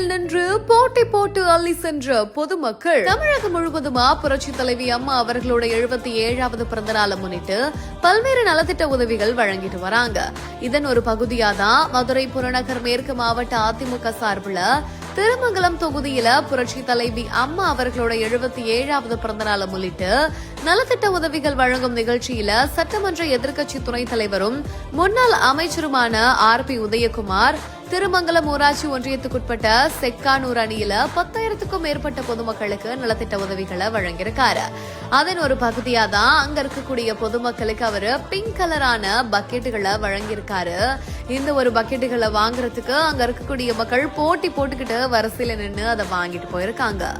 வரிசையில் நின்று போட்டி போட்டு அள்ளி சென்ற பொதுமக்கள். தமிழகம் முழுவதுமா புரட்சி தலைவி அம்மா அவர்களோட 77வது பிறந்த நாளை முன்னிட்டு பல்வேறு நலத்திட்ட உதவிகள் வழங்கிட்டு வராங்க. இதன் ஒரு பகுதியா தான் மதுரை புறநகர் மேற்கு மாவட்ட அதிமுக சார்பில் திருமங்கலம் தொகுதியில புரட்சி தலைவி அம்மா அவர்களோட 77வது பிறந்த நாளை முன்னிட்டு நலத்திட்ட உதவிகள் வழங்கும் நிகழ்ச்சியில சட்டமன்ற எதிர்க்கட்சி துணைத் தலைவரும் முன்னாள் அமைச்சருமான RP உதயகுமார் திருமங்கலம் ஊராட்சி ஒன்றியத்துக்குட்பட்ட செக்கானூர் அணியில 10,000க்கும் மேற்பட்ட பொதுமக்களுக்கு நலத்திட்ட உதவிகளை வழங்கியிருக்காரு. அதன் ஒரு பகுதியா தான் அங்க இருக்கக்கூடிய பொதுமக்களுக்கு அவரு பிங்க் கலரான பக்கெட்டுகளை வழங்கியிருக்காரு. இந்த ஒரு பக்கெட்டுகளை வாங்குறதுக்கு அங்க இருக்கக்கூடிய மக்கள் போட்டி போட்டுக்கிட்டு வரிசையில நின்று அதை வாங்கிட்டு போயிருக்காங்க.